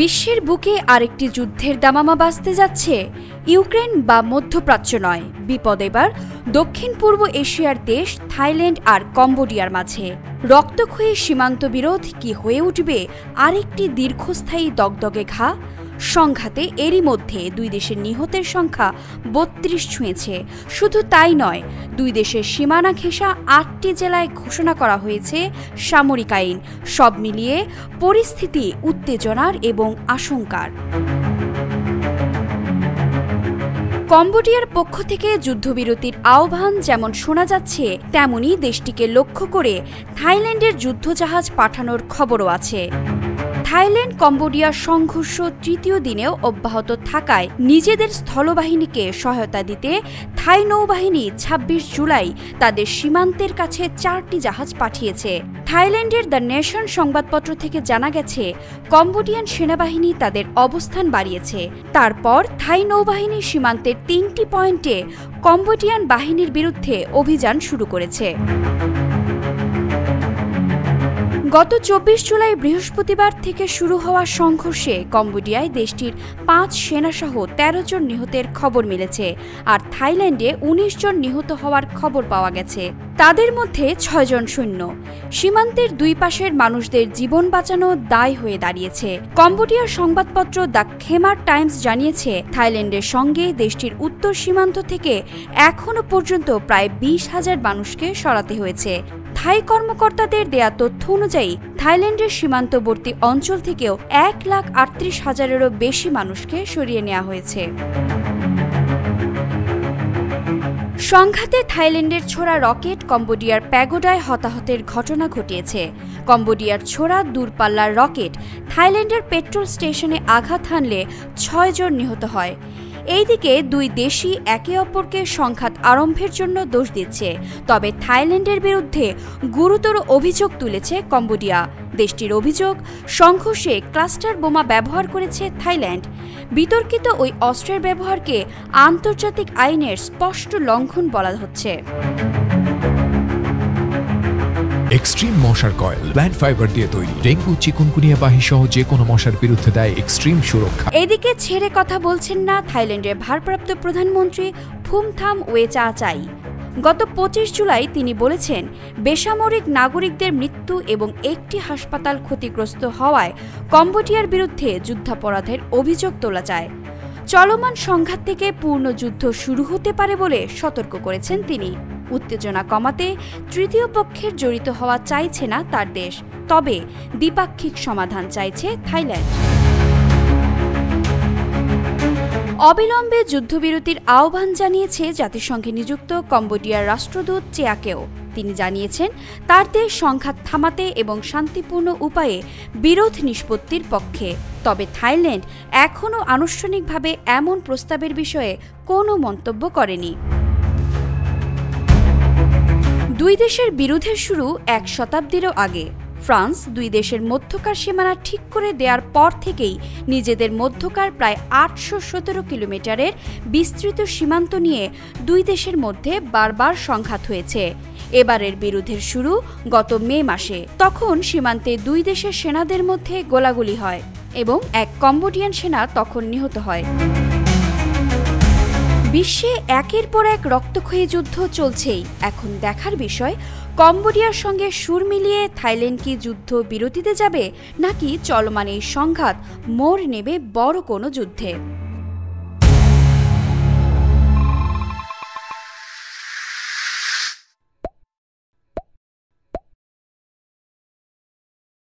বিশ্বের বুকে আরেকটি যুদ্ধের দামামা বাজতে যাচ্ছে। ইউক্রেন বা মধ্যপ্রাচ্য নয়, বিপদ এবার দক্ষিণ পূর্ব এশিয়ার দেশ থাইল্যান্ড আর কম্বোডিয়ার মাঝে। রক্তক্ষয়ী সীমান্ত বিরোধ কি হয়ে উঠবে আরেকটি দীর্ঘস্থায়ী দগদগে ঘা? সংঘাতে এরই মধ্যে দুই দেশের নিহতের সংখ্যা ৩২ ছুঁয়েছে। শুধু তাই নয়, দুই দেশের সীমানা ঘেঁষা ৮টি জেলায় ঘোষণা করা হয়েছে সামরিক আইন। সব মিলিয়ে পরিস্থিতি উত্তেজনার এবং আশঙ্কার। কম্বোডিয়ার পক্ষ থেকে যুদ্ধবিরতির আহ্বান যেমন শোনা যাচ্ছে, তেমনি দেশটিকে লক্ষ্য করে থাইল্যান্ডের যুদ্ধজাহাজ পাঠানোর খবরও আছে। থাইল্যান্ড কম্বোডিয়ার সংঘর্ষ তৃতীয় দিনেও অব্যাহত থাকায় নিজেদের স্থলবাহিনীকে সহায়তা দিতে থাই নৌবাহিনী ২৬ জুলাই তাদের সীমান্তের কাছে ৪টি জাহাজ পাঠিয়েছে। থাইল্যান্ডের দ্য নেশন সংবাদপত্র থেকে জানা গেছে, কম্বোডিয়ান সেনাবাহিনী তাদের অবস্থান বাড়িয়েছে। তারপর থাই নৌবাহিনী সীমান্তের ৩টি পয়েন্টে কম্বোডিয়ান বাহিনীর বিরুদ্ধে অভিযান শুরু করেছে। গত ২৪ জুলাই বৃহস্পতিবার থেকে শুরু হওয়া সংঘর্ষে কম্বোডিয়ায় দেশটির ৫ সেনাসহ ১৩ জন নিহতের খবর মিলেছে, আর থাইল্যান্ডে ১৯ জন নিহত হওয়ার খবর পাওয়া গেছে। তাদের মধ্যে ৬ জন সৈন্য। সীমান্তের দুই পাশের মানুষদের জীবন বাঁচানো দায় হয়ে দাঁড়িয়েছে। কম্বোডিয়ার সংবাদপত্র দ্য খেমার টাইমস জানিয়েছে, থাইল্যান্ডের সঙ্গে দেশটির উত্তর সীমান্ত থেকে এখনও পর্যন্ত প্রায় ২০,০০০ মানুষকে সরাতে হয়েছে। থাই কর্মকর্তাদের দেয়া তথ্য অনুযায়ী থাইল্যান্ডের সীমান্তবর্তী অঞ্চল থেকেও ১,৩৮,০০০-এরও বেশি মানুষকে সরিয়ে নেওয়া হয়েছে। সংঘাতে থাইল্যান্ডের ছোড়া রকেট কম্বোডিয়ার প্যাগোডায় হতাহতের ঘটনা ঘটিয়েছে। কম্বোডিয়ার ছোড়া দূরপাল্লার রকেট থাইল্যান্ডের পেট্রোল স্টেশনে আঘাত হানলে ৬ জন নিহত হয়। এইদিকে দুই দেশই একে অপরকে সংঘাত আরম্ভের জন্য দোষ দিচ্ছে। তবে থাইল্যান্ডের বিরুদ্ধে গুরুতর অভিযোগ তুলেছে কম্বোডিয়া। দেশটির অভিযোগ, সংঘর্ষে ক্লাস্টার বোমা ব্যবহার করেছে থাইল্যান্ড। বিতর্কিত ওই অস্ত্রের ব্যবহারকে আন্তর্জাতিক আইনের স্পষ্ট লঙ্ঘন বলা হচ্ছে। এক্সট্রিম মশার কয়েল প্ল্যান্ট ফাইবার দিয়ে তৈরি, ডেঙ্গু, চিকুনগুনিয়া বাহি সহ যে কোনো মশার বিরুদ্ধে দেয় এক্সট্রিম সুরক্ষা। এদিকে ছেড়ে কথা বলছেন না থাইল্যান্ডের ভারপ্রাপ্ত প্রধানমন্ত্রী ফুমথাম ওয়েচাচাই। গত ২৫ জুলাই তিনি বলেছেন, বেসামরিক নাগরিকদের মৃত্যু এবং একটি হাসপাতাল ক্ষতিগ্রস্ত হওয়ায় কম্বোডিয়ার বিরুদ্ধে যুদ্ধাপরাধের অভিযোগ তোলা যায়। চলমান সংঘাত থেকে পূর্ণ যুদ্ধ শুরু হতে পারে বলে সতর্ক করেছেন তিনি। উত্তেজনা কমাতে তৃতীয় পক্ষের জড়িত হওয়া চাইছে না তার দেশ, তবে দ্বিপাক্ষিক সমাধান চাইছে থাইল্যান্ড। অবিলম্বে যুদ্ধবিরতির আহ্বান জানিয়েছে জাতিসংঘে নিযুক্ত কম্বোডিয়ার রাষ্ট্রদূত চেয়াকেও। তিনি জানিয়েছেন, তার দেশ সংঘাত থামাতে এবং শান্তিপূর্ণ উপায়ে বিরোধ নিষ্পত্তির পক্ষে। তবে থাইল্যান্ড এখনও আনুষ্ঠানিকভাবে এমন প্রস্তাবের বিষয়ে কোনো মন্তব্য করেনি। দুই দেশের বিরোধের শুরু ১ শতাব্দীরও আগে। ফ্রান্স দুই দেশের মধ্যকার সীমানা ঠিক করে দেওয়ার পর থেকেই নিজেদের মধ্যকার প্রায় ৮১৭ কিলোমিটারের বিস্তৃত সীমান্ত নিয়ে দুই দেশের মধ্যে বারবার সংঘাত হয়েছে। এবারের বিরোধের শুরু গত মে মাসে। তখন সীমান্তে দুই দেশের সেনাদের মধ্যে গোলাগুলি হয় এবং এক কম্বোডিয়ান সেনা তখন নিহত হয়। বিশ্বে একের পর এক রক্তক্ষয়ী যুদ্ধ চলছেই। এখন দেখার বিষয়, কম্বোডিয়ার সঙ্গে সুর মিলিয়ে থাইল্যান্ড কি যুদ্ধ বিরতিতে যাবে, নাকি চলমান এই সংঘাত মোড় নেবে বড় কোনো যুদ্ধে।